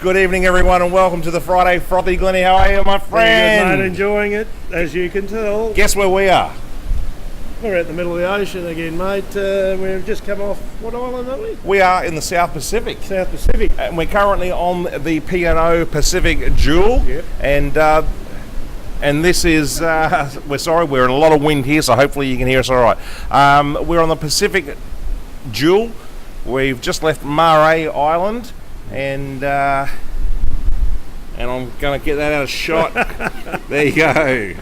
Good evening, everyone, and welcome to the Friday Frothy. Glennie, how are you, my friend? Very good, mate. Enjoying it, as you can tell. Guess where we are? We're at the middle of the ocean again, mate. We've just come off, what island are we? We are in the South Pacific. South Pacific. And we're currently on the P&O Pacific Jewel. Yep. And this is, we're in a lot of wind here, so hopefully you can hear us all right. We're on the Pacific Jewel. We've just left Mare Island, and I'm going to get that out of shot. There you go.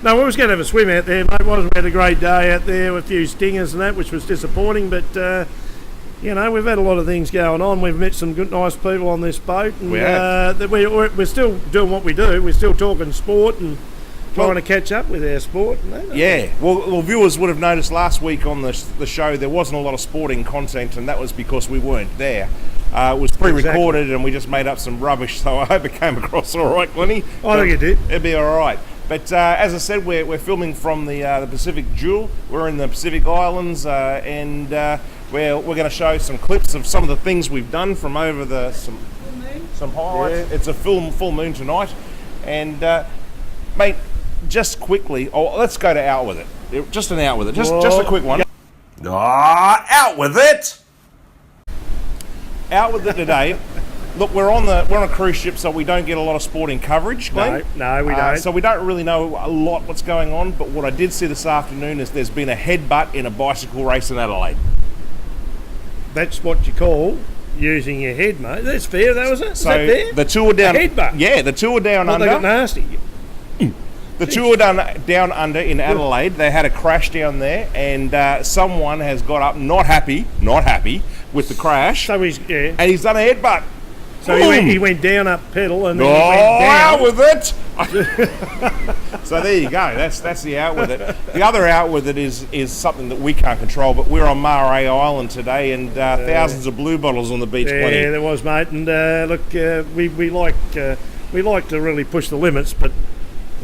No, we was going to have a swim out there, mate. We had a great day out there with a few stingers and that, which was disappointing, but we've had a lot of things going on. We've met some good, nice people on this boat, and we're still doing what we do. We're still talking sport and trying to catch up with our sport. Yeah, well, viewers would have noticed last week on the show there wasn't a lot of sporting content, and that was because we weren't there. It was pre-recorded, exactly. And we just made up some rubbish, so I hope it came across all right, Glennie. I think it did. It'd be all right. But as I said, we're filming from the Pacific Jewel. We're in the Pacific Islands, and we're going to show some clips of some of the things we've done from over some highlights. Yeah. It's a full moon tonight, and mate, just quickly, let's go to Out With It. Just an Out With It, just a quick one. Out with it! Out with it today. Look, we're on a cruise ship, so we don't get a lot of sporting coverage, Glenn. No, we don't. So we don't really know a lot what's going on, but what I did see this afternoon is there's been a headbutt in a bicycle race in Adelaide. That's what you call using your head, mate. That's fair, though, isn't it? So is that fair? the two are down. A headbutt? Yeah, the two are down under. They got nasty. The two are down under in Adelaide. They had a crash down there, and someone has got up, not happy with the crash. So he's and he's done a headbutt. So he went down up pedal and then he went down. Out with it! So there you go. That's the Out With It. The other Out With It is something that we can't control, but we're on Mare Island today, and thousands of blue bottles on the beach. Yeah, there was, mate. And look, we like to really push the limits, but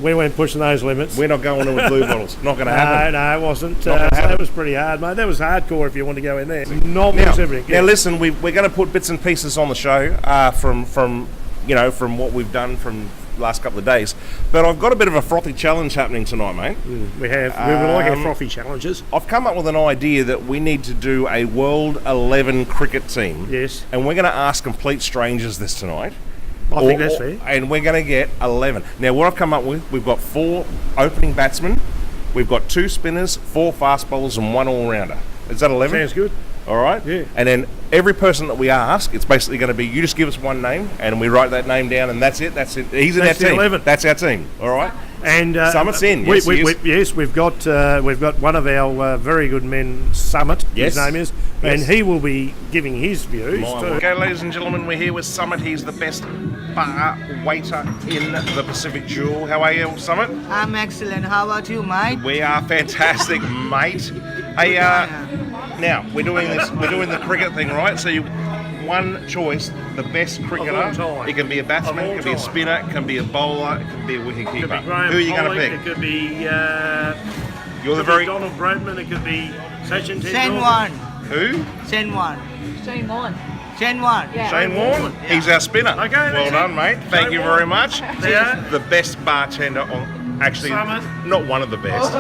we weren't pushing those limits. We're not going in with blue bottles. Not going to happen. No, it wasn't. So that was pretty hard, mate. That was hardcore if you want to go in there. Not everything. Now listen, we're going to put bits and pieces on the show from what we've done from the last couple of days. But I've got a bit of a frothy challenge happening tonight, mate. We have. We like our frothy challenges. I've come up with an idea that we need to do a World 11 cricket team. Yes. And we're going to ask complete strangers this tonight. I think that's fair. And we're going to get 11. Now, what I've come up with, we've got 4 opening batsmen, we've got 2 spinners, 4 fast bowlers, and 1 all-rounder. Is that 11? Sounds good. All right? Yeah. And then every person that we ask, it's basically going to be, you just give us one name, and we write that name down, and that's it. That's it. He's in our team. 11. That's our team. All right? And Summit's in. Yes, we've got one of our very good men, Summit. Yes. His name is, and he will be giving his views too. Okay, ladies and gentlemen, we're here with Summit. He's the best bar waiter in the Pacific Jewel. How are you, Summit? I'm excellent. How about you, mate? We are fantastic, mate. Hey, now we're doing the cricket thing, right? So one choice, the best cricketer. It can be a batsman, it can be a spinner, it can be a bowler, it can be a wicketkeeper. Who are you going to pick? It could be Donald Bradman. It could be Sachin Tendulkar. Shane Warne. Who? Shane Warne. Shane Warne. Shane Warne. Yeah. Shane Warne. Yeah. He's our spinner. Okay, well done, mate. Thank you very much. Yeah. The best bartender on. Actually, Summit. Not one of the best.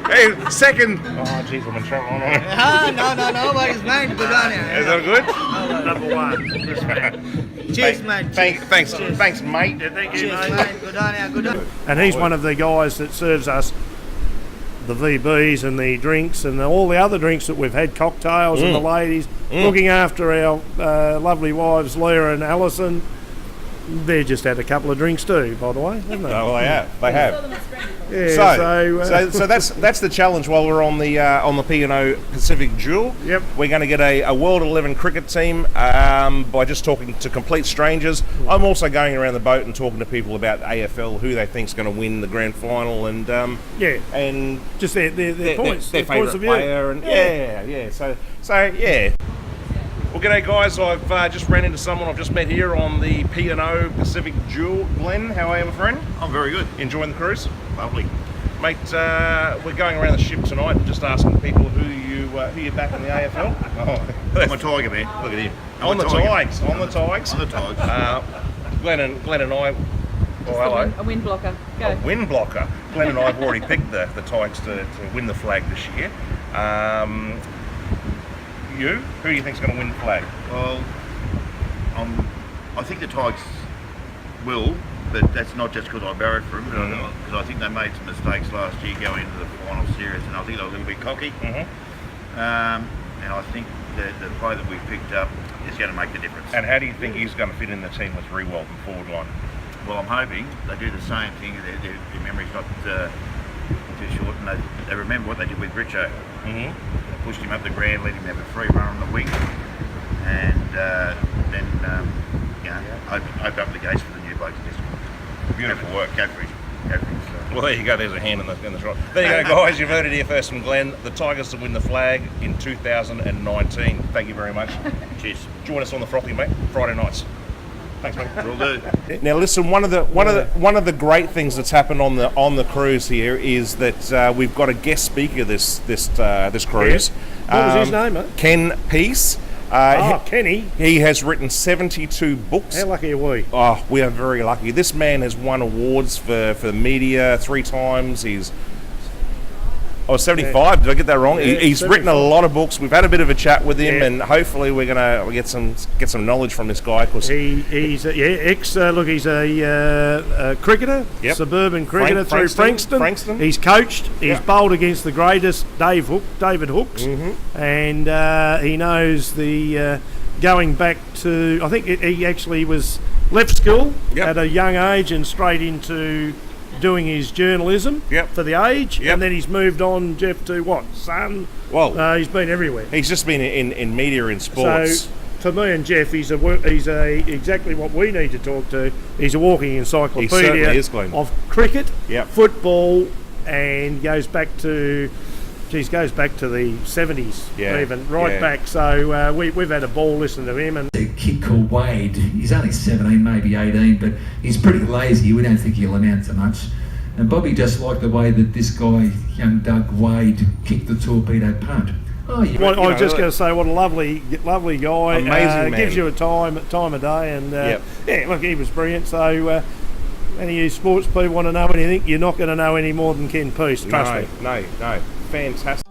Hey, second. Oh, jeez, I'm in trouble. No worries, mate. Good on you. Is that good? Number 1. Respect. Cheers, mate. Thanks, mate. Yeah, thank you, Cheers, mate. mate. Good on you. Good on you. And he's one of the guys that serves us the VBs and the drinks and all the other drinks that we've had, cocktails and the ladies, looking after our lovely wives, Leah and Alison. They just had a couple of drinks too, by the way, haven't they? Oh, they have. They have. Yeah, So that's the challenge while we're on the P&O Pacific Jewel. Yep. We're going to get a World 11 cricket team by just talking to complete strangers. I'm also going around the boat and talking to people about AFL, who they think's going to win the grand final, and and just their points, their points favourite player, and So yeah. Well, g'day guys, I've just ran into someone I've just met here on the P&O Pacific Jewel. Glenn, how are you, my friend? I'm very good. Enjoying the cruise? Lovely. Mate, we're going around the ship tonight and just asking people who you who you back in the AFL? Oh, I'm a Tiger, man. Look at him. on the Tigers. On the Tigers. Glenn and I. Oh, hello. A wind blocker. Go. A wind blocker. Glenn and I have already picked the Tigers to win the flag this year. Who do you think's going to win the flag? Well, I think the Tigers will, but that's not just because I barracked for them, because I think they made some mistakes last year going into the final series, and I think they were a little bit cocky. And I think the player that we've picked up is going to make the difference. And how do you think he's going to fit in the team with Rewald and forward line? Well, I'm hoping they do the same thing. Their memory's not too short, and they remember what they did with Richo. They pushed him up the ground, let him have a free run on the wing, and then open up the gates for the new blokes. Beautiful work. Go for it. Well, there you go. There's a hand in the shot. There you go, guys. You've heard it here first from Glenn. The Tigers to win the flag in 2019. Thank you very much. Cheers. Join us on the Frothy, mate. Friday nights. Thanks, mate. Will do. Now, listen. One of the great things that's happened on the cruise here is that we've got a guest speaker this cruise. What was his name, mate? Ken Piesse. Kenny. He has written 72 books. How lucky are we? Oh, we are very lucky. This man has won awards for the media 3 times. He's 75. Did I get that wrong? Yeah, he's 75. written a lot of books. We've had a bit of a chat with him, and hopefully we're gonna get some knowledge from this guy. Cause He's he's a cricketer, Yep. suburban cricketer through Frankston. He's coached. He's Yep. bowled against the greatest, David Hooks, and he knows the going back to. I think he actually was left school Yep. at a young age and straight into doing his journalism Yep. for the Age, Yep. and then he's moved on, Jeff, to what? Sun. Well, He's been everywhere. he's just been in media and sports. So, for me and Jeff, he's exactly what we need to talk to. He's a walking encyclopedia He certainly is, Glenn. of cricket, Yep. football, and goes back to the 70s, Yeah, even right yeah. back. So we've had a ball listening to him, and A kid called Wade. He's only 17, maybe 18, but he's pretty lazy. We don't think he'll amount to much. And Bobby just liked the way that this guy, young Doug Wade, kicked the torpedo punt. Oh, yeah. I was just going to say, what a lovely guy. Amazing man. Gives you a time of day, and Yep. yeah, look, he was brilliant. So any of you sports people want to know anything, you're not going to know any more than Ken Piesse. Trust me. No. Fantastic.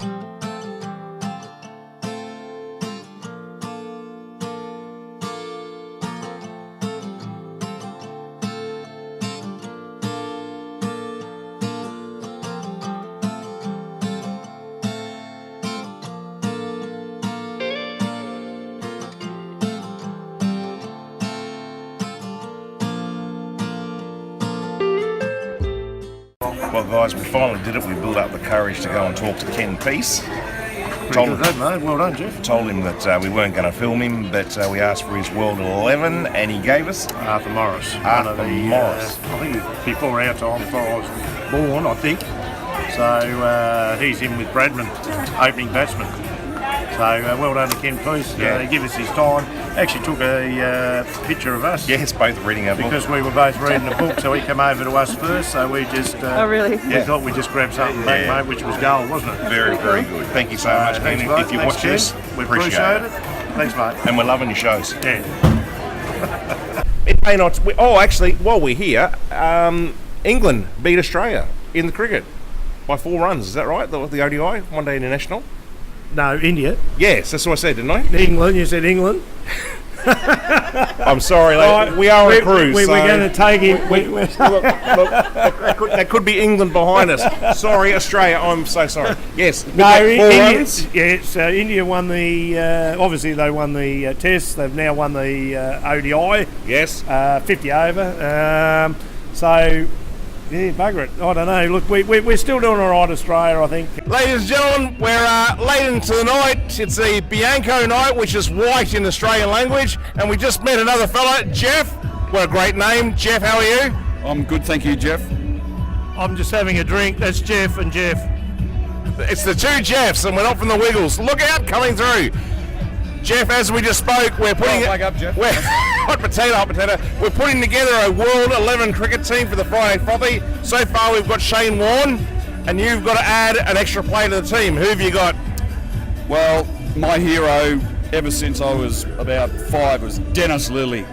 Well, guys, we finally did it. We built up the courage to go and talk to Ken Piesse. Well done, Jeff. Told him that we weren't going to film him, but we asked for his World 11, and he gave us Arthur Morris. Arthur Morris. I think it was before our time, before I was born, I think. So he's in with Bradman, opening batsman. So well done to Ken Piesse. Yeah. He gave us his time. Actually took a picture of us. Yes, both reading our book. Because we were both reading the book, so he came over to us first. So we just Oh, really? we thought we'd just grab something back, Yeah. mate, which was gold, wasn't it? Very, very good. Thank you so much, Thanks, Ken. mate. If you Thanks, watch Ken. this, We appreciate it. Thanks, mate. And we're loving your shows. Yeah. It may not. Actually, while we're here, England beat Australia in the cricket by 4 runs. Is that right? The ODI, One Day International. No, India. Yes, that's what I said, didn't I? England, you said England. I'm sorry, Right, we are on a cruise. We're so- going to take him. Look, that could be England behind us. Sorry, Australia. I'm so sorry. Yes, we No, got 4 India, runs. yes, India won the. Obviously, they won the Test. They've now won the ODI, Yes. 50 over. So, yeah, bugger it. I don't know. Look, we're still doing all right, Australia, I think. Ladies and gentlemen, we're late into the night. It's the Bianco night, which is white in Australian language, and we just met another fella, Jeff. What a great name. Jeff, how are you? I'm good, thank you, Jeff. I'm just having a drink. That's Jeff and Jeff. It's the 2 Jeffs, and we're not from the Wiggles. Look out, coming through. Jeff, as we just spoke, we're putting wake up, Jeff. hot potato. We're putting together a World 11 cricket team for the Friday Frothy. So far, we've got Shane Warne, and you've got to add an extra player to the team. Who have you got? Well, my hero ever since I was about 5 was Dennis Lilly.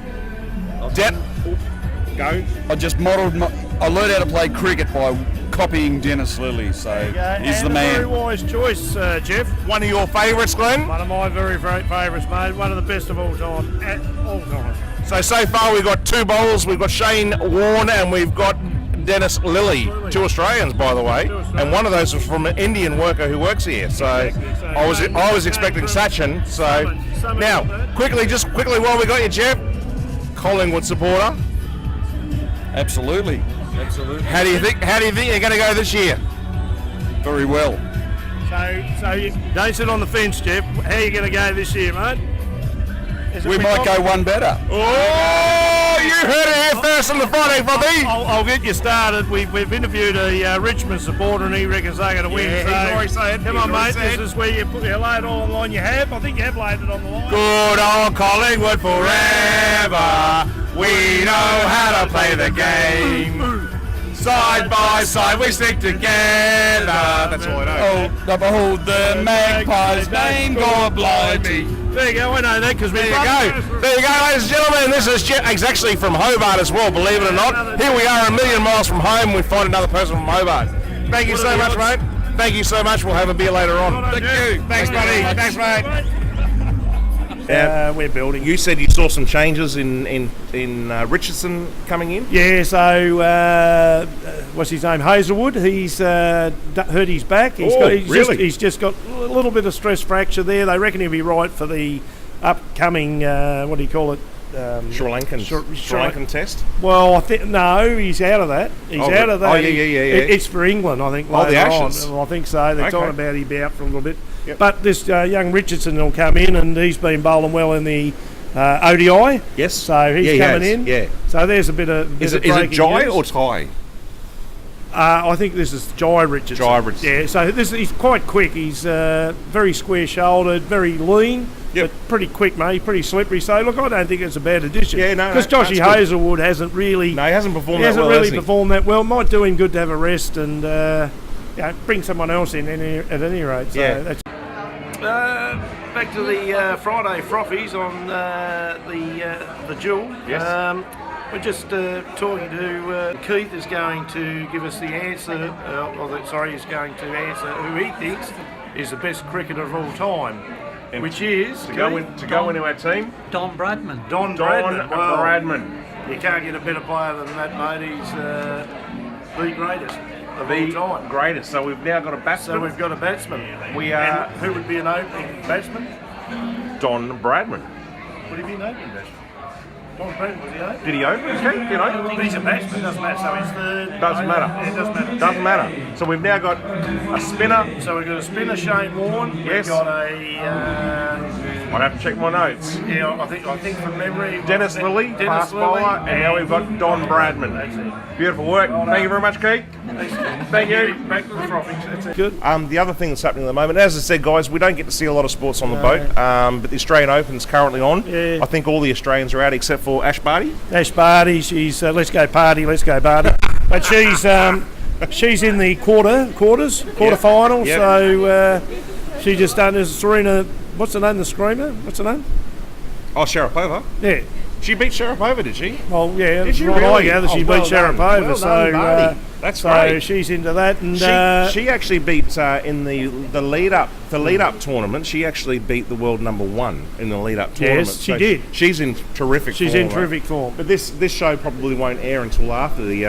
Go. I learned how to play cricket by copying Dennis Lilly, so he's the and a very man. wise choice, Jeff. One of your favourites, Glenn? One of my very great favourites, mate. One of the best of all time. At all time. So far we've got 2 bowlers. We've got Shane Warne and we've got Dennis Lilly. 2 Australians, by the way. And one of those was from an Indian worker who works here. So I was expecting Sachin. So now, quickly while we got you, Jeff, Collingwood supporter. Absolutely. How do you think you're going to go this year? Very well. So you don't sit on the fence, Jeff. How are you going to go this year, mate? We might go one better. Oh, you heard it here first on the Friday Frothy. I'll get you started. We've interviewed a Richmond supporter and he reckons they're going to win. Yeah, he's already said. Come on, mate. This is where you lay it all on the line. I think you have laid it on the line. Good old Collingwood forever. We know how to play the game. Side by side we stick together. That's all I know. Oh, behold the magpie's name, God blimey. There you go, I know that because There you go, ladies and gentlemen. This is He's actually from Hobart as well, believe it or not. Here we are, a million miles from home. We find another person from Hobart. Thank you so much, mate. Thank you so much. We'll have a beer later on. Thank you. Thanks, buddy. Thanks, mate. We're building. You said you saw some changes in Richardson coming in. Yeah, so what's his name? Hazelwood. He's hurt his back. He's just got a little bit of stress fracture there. They reckon he'll be right for the upcoming what do you call it? Sri Lankan test. Well, I think no, he's out of that. He's out of that. Oh, yeah. It's for England, I think. Oh, the later Ashes. on. Well, I think so. They're Okay. talking about he'll be out for a little bit. Yep. But this young Richardson will come in, and he's been bowling well in the ODI. Yes. So he's coming in. Yeah. So there's a bit of Is it breaking Jai news. or Ty? I think this is Jai Richardson. Jai Richardson. Yeah, so he's quite quick. He's very square-shouldered, very lean, Yep. but pretty quick, mate. Pretty slippery. So, look, I don't think it's a bad addition. Yeah, no, Because that's Joshy good. Hazelwood hasn't really... No, he hasn't performed He that hasn't well, really has he? performed that well. Might do him good to have a rest and bring someone else in at any rate. So Yeah. that's back to the Friday Frothies on the Jewel. Yes. We're just talking to Keith is going to give us the answer. He's going to answer who he thinks is the best cricketer of all time, which is to go into our team. Don Bradman. Don Bradman. Well, Bradman. you can't get a better player than that, mate. He's the greatest of all time. Greatest. So we've now got a batsman. So we've got a batsman. We are And who would be an opening batsman? Don Bradman. Would he be an opening batsman? Don Bradman, was he open? Did he open? Okay, you know. But he's a batsman, doesn't matter. So he's third. Doesn't matter. Yeah, it doesn't matter. Doesn't matter. So we've now got a spinner. So we've got a spinner, Shane Warne. Yes. We've got a I'd have to check my notes. I think from memory. Dennis Lilly, fast bowler, and now we've got Don Bradman. That's it. Beautiful work. Thank you very much, Keith. Thank you. Back to the Frothies. That's it. Good. The other thing that's happening at the moment, as I said, guys, we don't get to see a lot of sports on the boat, but the Australian Open's currently on. Yeah. I think all the Australians are out except for Ash Barty. Ash Barty, she's let's go Barty. But she's in the quarterfinal. Yep. So she just done as Serena. What's her name? The screamer. What's her name? Oh, Sharapova. Yeah. She beat Sharapova, did she? Well, yeah. Did she right really? I gather she well beat done. Sharapova. Well done, Barty. That's so great. she's into that, and She actually beat in the lead up tournament. She actually beat the world #1 in the lead up tournament. Yes, she did. She's in terrific. she's form, in right? terrific form. But this show probably won't air until after the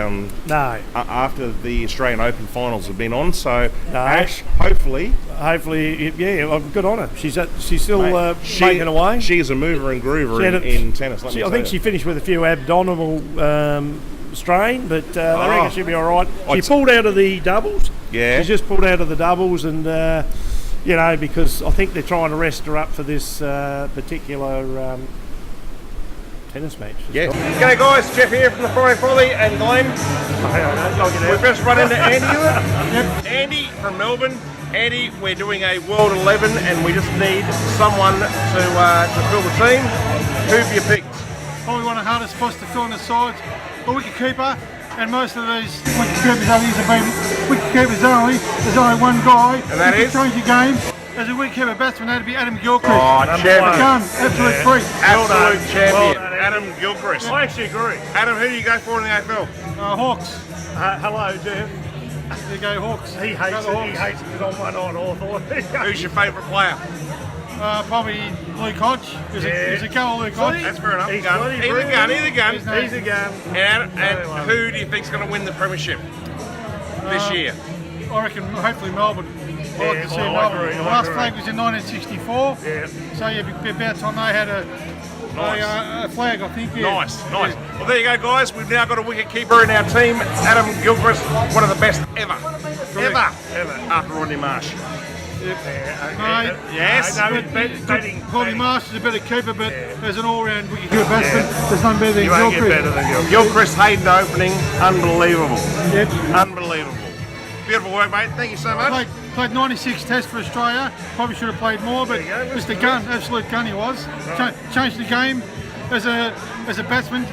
No. after the Australian Open finals have been on. So No. Ash, hopefully, good on her. She's still mate, making away. She is a mover and groover She had in tennis. Let me I tell think you. she finished with a few abdominal strain, but they reckon she'll be all right. She pulled out of the doubles. Yeah. She's just pulled out of the doubles, and because I think they're trying to rest her up for this particular tennis match. Yes. G'day guys, Jeff here from the Friday Frothy and Glenn. We've just run into Andy here. Andy from Melbourne. Andy, we're doing a World 11 and we just need someone to fill the team. Who have you picked? Probably one of the hardest spots to fill on the sides, a wicketkeeper, and most of these wicketkeepers over the years have been wicketkeepers only. There's only one guy And that who is? can change the game. as a wicketkeeper batsman, that'd be Adam Gilchrist. Oh, champion. Gun, absolute freak. Absolute champion. Well done, Adam Gilchrist. I actually agree. Adam, who do you go for in the AFL? Hawks. Hello, Jeff. There you go, Hawks. He hates Go it. the He Hawks. hates it because I'm one on Hawthorn. Who's your favourite player? Probably Luke Hodge. He's a go, Luke Hodge. That's fair enough. He's Gun. bloody Either brilliant. gun, either gun. He's a gun. And who do you think's going to win the premiership this year? I reckon hopefully Melbourne. I like to see I Melbourne. agree, The I last agree. flag was in 1964. Yeah. So yeah, it'd be about time they had a flag, I think. Yeah. Nice. Well, there you go, guys. We've now got a wicket keeper in our team, Adam Gilchrist, one of the best ever. After Rodney Marsh. Yes. No, batting. Rodney Marsh is a better keeper, but as an all-round wicket-keeper batsman, there's none better than You won't get Gilchrist. better than Gilchrist. Gilchrist Hayden opening, unbelievable. Yep. Unbelievable. Beautiful work, mate. Thank you so much. Played 96 tests for Australia. Probably should have played more, but There you go. Mr. Gunn, absolute gun he was. Changed the game as a batsman,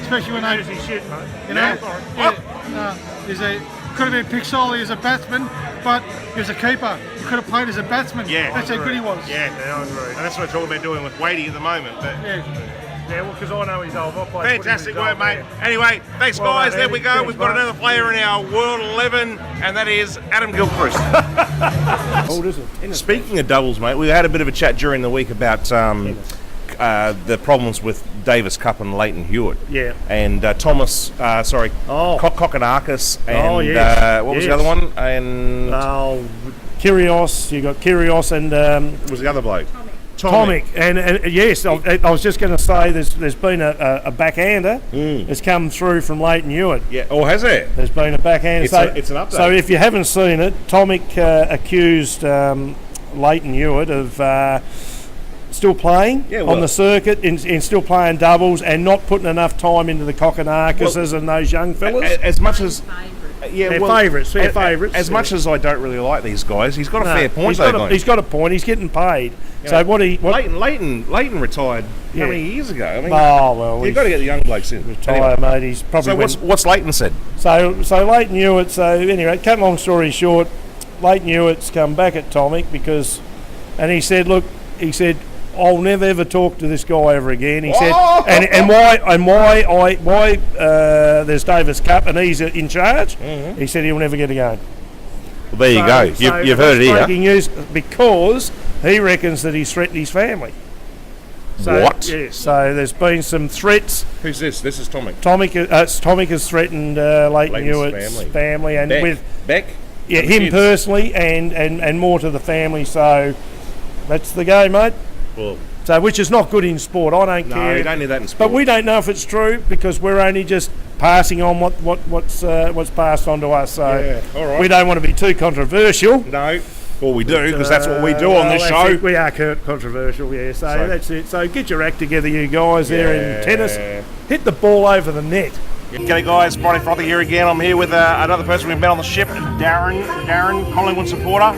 especially when they, His shit, mate. you know, could have been Pixoli as a batsman, but he was a keeper. He could have played as a batsman. Yeah, That's how good he was. Yeah, Yeah, I agree. and that's what we're talking about doing with Wadey at the moment. But Yeah, well, because I know he's old. I played fantastic footy work, with mate. his old Anyway, thanks, Well guys. done, There we Eddie. go. Thanks, We've got mate. another player in our World 11, and that is Adam Gilchrist. Old, isn't it? Speaking of doubles, mate, we had a bit of a chat during the week about the problems with Davis Cup and Leighton Hewitt. Yeah. And Thomas, Kokonakis, and Oh, yes. what was the Yes. other one? And Kyrgios, you got Kyrgios and what was the other bloke? Tomic. And yes, I was just going to say there's been a backhander that's come through from Leighton Hewitt. Yeah. Or has there? There's been a backhander. It's an update. So if you haven't seen it, Tomic accused Leighton Hewitt of still playing on the circuit, in still playing doubles and not putting enough time into the Kokonakises and those young fellas. As much as They're favourites. They're favourites. As much as I don't really like these guys, he's got a fair point. He's got a point. He's getting paid. So Leighton retired how many years ago? I mean, you've got to get the young blokes in. Retire, mate. He's probably. So what's Leighton said? So Leighton Hewitt. So anyway, cut long story short, Leighton Hewitt's come back at Tomic and he said, look, I'll never ever talk to this guy ever again. He said, and why there's Davis Cup and he's in charge. Mm-hmm. He said he'll never get a game. Well, there you go. You've heard it here. Breaking news because he reckons that he's threatened his family. So, What? Yes. So there's been some threats. Who's this? This is Tomic. Tomic has threatened Leighton Hewitt's family and with Beck. Yeah, him kids. Personally and more to the family. So that's the game, mate. Well, so which is not good in sport. I don't care. No, you don't need that in sport. But we don't know if it's true because we're only just passing on what's passed on to us. So yeah, all right. We don't want to be too controversial. No. Well, we do because that's what we do on this show. We are controversial, yeah. So that's it. So get your act together, you guys there in tennis. Hit the ball over the net. G'day guys, Friday Frothy here again. I'm here with another person we've met on the ship, Darren, Collingwood supporter.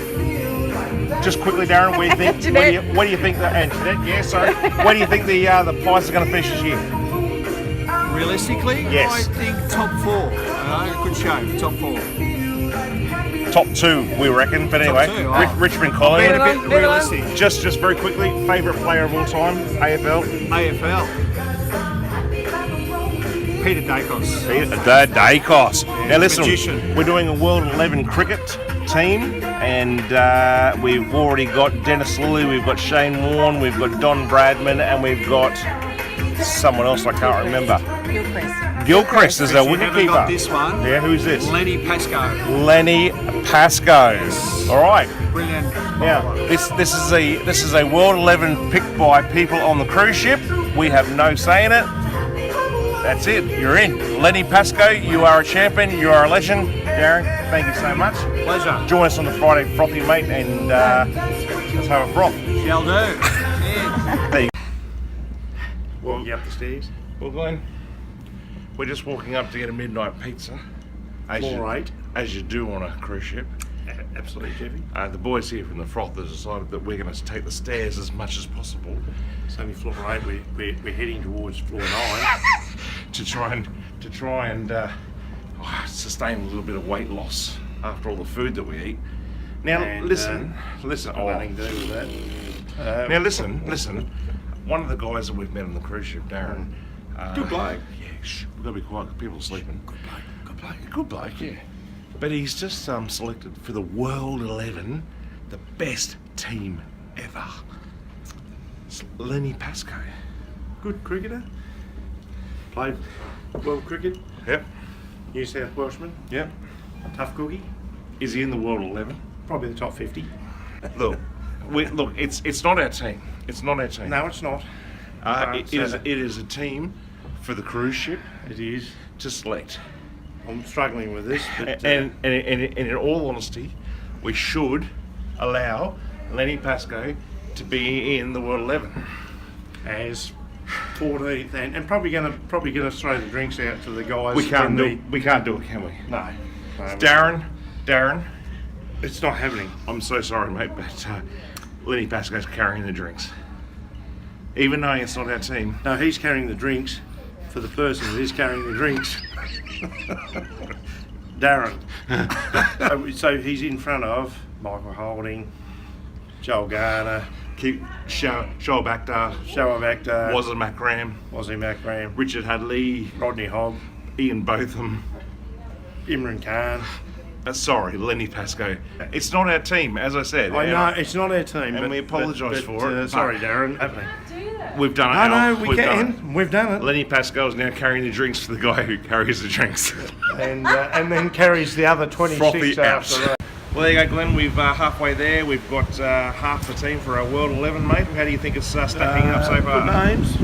Just quickly, Darren, where do you think and Jeanette, yeah, sorry. Where do you think the Pies are going to finish this year? Realistically, yes. I think top four. Good show, top four. Top two, we reckon. But anyway, Richmond, Collingwood. A bit realistic. Just very quickly, favourite player of all time, AFL. Peter Dacos. Dacos. Now listen, magician. We're doing a World 11 cricket team, and we've already got Dennis Lilly, we've got Shane Warne, we've got Don Bradman, and we've got someone else I can't remember. Gilchrist is our wicketkeeper. Got this one. Yeah, who's this? Lenny Pascoe. All right. Brilliant. Now, this is a World 11 picked by people on the cruise ship. We have no say in it. That's it. You're in. Lenny Pascoe, you are a champion. You are a legend. Darren, thank you so much. Pleasure. Join us on the Friday Frothy, mate, and let's have a froth. Shall do. Yeah. There you go. Walk you up the stairs. Well, Glenn, we're just walking up to get a midnight pizza. As you do on a cruise ship. Absolutely, Jeffy. The boys here from the Froth have decided that we're going to take the stairs as much as possible. It's only floor 8. We're heading towards floor 9 to try and sustain a little bit of weight loss after all the food that we eat. Now And, listen. got nothing to do with that. Now listen. One of the guys that we've met on the cruise ship, Darren. Good bloke. Yeah, we've got to be quiet. People are sleeping. Good bloke. Yeah. But he's just selected for the World 11, the best team ever. It's Lenny Pascoe. Good cricketer. Played world cricket. Yep. New South Welshman. Yep. Tough cookie. Is he in the World 11? Probably the top 50. Look, it's not our team. It's not our team. No, it's not. It is a team for the cruise ship. It is. To select. I'm struggling with this. But, And in all honesty, we should allow Lenny Pascoe to be in the World 11 as 14th, and probably going to throw the drinks out to the guys. We can't do it, can we? No. Darren, It's not happening. I'm so sorry, mate, but Lenny Pascoe's carrying the drinks, even though it's not our team. No, he's carrying the drinks for the person that is carrying the drinks. Darren. So he's in front of Michael Holding, Joel Garner, Shoaib Akhtar, Wazim Akram, Richard Hadley, Rodney Hogg, Ian Botham, Imran Khan. Sorry, Lenny Pascoe. It's not our team, as I said. I know, it's not our team. And but, we apologise for it. Sorry, Darren. We've done it. No, Al. we We've can. done it. We've done it. Lenny Pascoe is now carrying the drinks for the guy who carries the drinks. And then carries the other 26 Frothy after that. Well, there you go, Glenn. We've halfway there. We've got half the team for our World 11, mate. How do you think it's stacking up so far? Good names.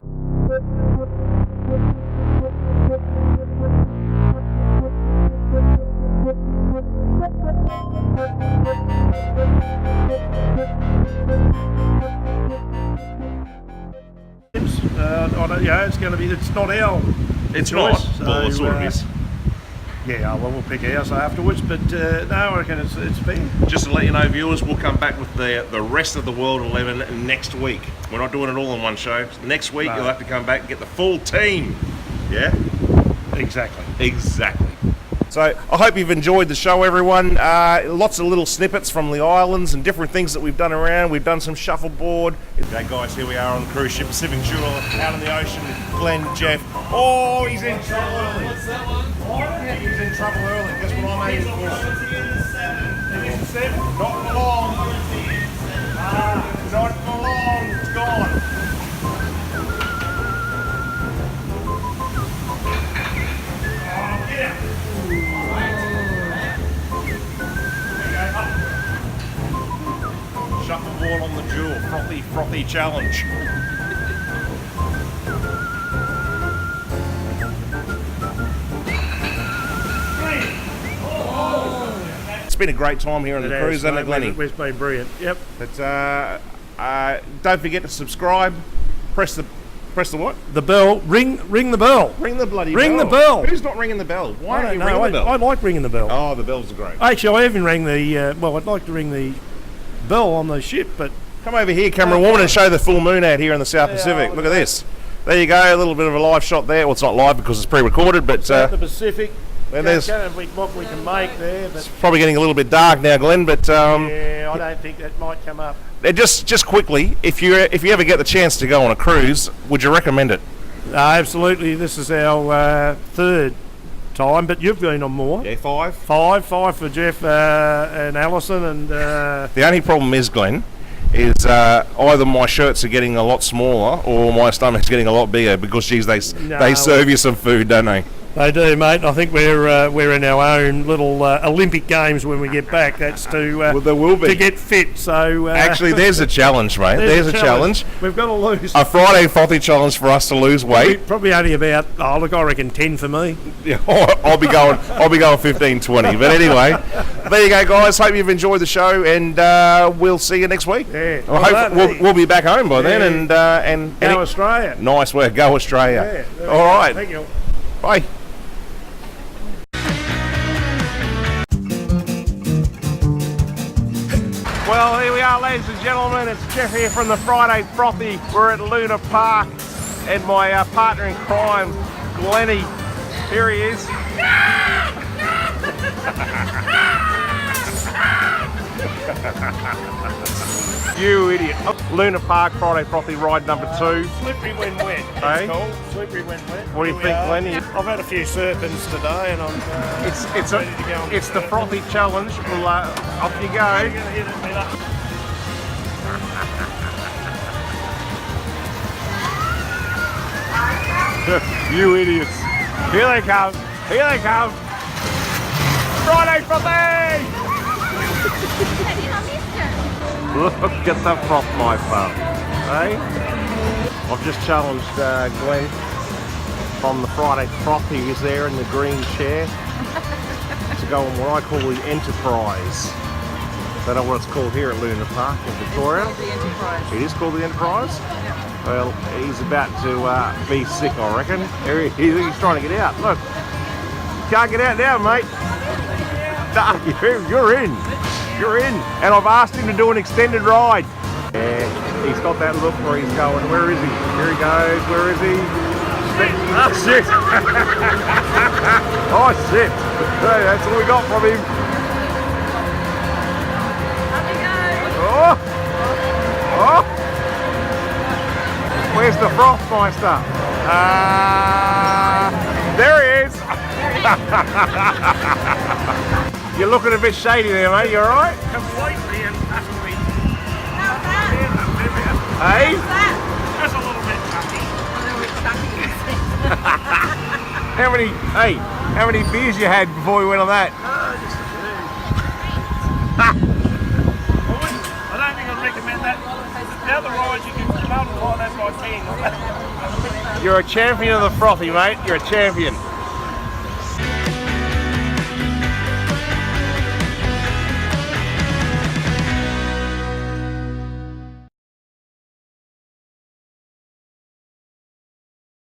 It's going to be. It's not our. It's choice, not. Well, it sort of is. Yeah, well, we'll pick ours afterwards, but no, I reckon it's fair. Just to let you know, viewers, we'll come back with the rest of the World 11 next week. We're not doing it all in one show. Next week, No. you'll have to come back and get the full team. Yeah? Exactly. So I hope you've enjoyed the show, everyone. Lots of little snippets from the islands and different things that we've done around. We've done some shuffleboard. Okay, guys, here we are on the cruise ship Pacific Jewel, out in the ocean. Glenn, Jeff. Oh, he's in trouble early. Yeah, he's in trouble early. Guess what I'm aiming for? He's in 7. Not for long. Not for long. It's gone. Oh, get out. Shuffleboard on the Jewel, frothy challenge. It's been a great time here on the cruise, hasn't it, Glenny? It's been brilliant. Yep. But don't forget to subscribe. Press the what? The bell. Ring the bell. Ring the bloody Ring bell. the bell. Who's not ringing the bell? Why I don't don't you know. ring the bell? I like ringing the bell. Oh, the bells are great. Actually, I even rang the. Well, I'd like to ring the bell on the ship, but Come over here, camera woman, and show the full moon out here in the South Pacific. Look at this. There you go, a little bit of a live shot there. Well, it's not live because it's pre-recorded, but the Pacific. and there's what we can make there, but probably getting a little bit dark now, Glenn. But yeah, I don't think that might come up. just quickly, if you ever get the chance to go on a cruise, would you recommend it? Absolutely. This is our third time, but you've been on more. Yeah, 5. Five for Jeff and Alison, and The only problem is, Glenn, is either my shirts are getting a lot smaller or my stomach's getting a lot bigger because, geez, they serve you some food, don't they? they do, mate. I think we're in our own little Olympic Games when we get back. That's to Well, there will be. to get fit. So Actually, there's a challenge, mate. There's a challenge. We've got to lose. A Friday Frothy challenge for us to lose weight. Probably only about I reckon 10 for me. Yeah, I'll be going 15, 20. But anyway, there you go, guys. Hope you've enjoyed the show, and we'll see you next week. Yeah. I hope we'll be back home by then, and Go Australia. nice work. Go Australia. Yeah. All right. Thank you. Bye. Well, here we are, ladies and gentlemen. It's Jeff here from the Friday Frothy. We're at Luna Park, and my partner in crime, Glenny. Here he is. You idiot. Luna Park Friday Frothy ride number 2. Slippery when wet. Hey? It's called slippery when wet. What do you think, Glenn? I've had a few serpents today, and I'm It's ready to go. it's the Frothy challenge. Well, off you I'm go. gonna hit it, Miller. You idiots. Here they come. Here they come. Friday Frothy! Look at the Frothmeister. Hey? I've just challenged Glenn from the Friday Frothy, who's there in the green chair, to go on what I call the Enterprise. Is that what it's called here at Luna Park in Victoria? It's called the Enterprise. It is called the Enterprise? Well, he's about to be sick, I reckon. He's trying to get out. Look. Can't get out now, mate. Nah, you're in. You're in. And I've asked him to do an extended ride. Yeah, he's got that look where he's going. Where is he? Here he goes. Where is he? Oh, shit. Oh, shit. Hey, that's all we got from him. Oh. Oh. Where's the Frothmeister? There he is. You're looking a bit shady there, mate. You alright? Completely and utterly. Hey? Just a little bit tucky. How many beers you had before we went on that? Just a few. I don't think I'd recommend that. The other rides you can multiply that by 10. You're a champion of the Frothy, mate. You're a champion.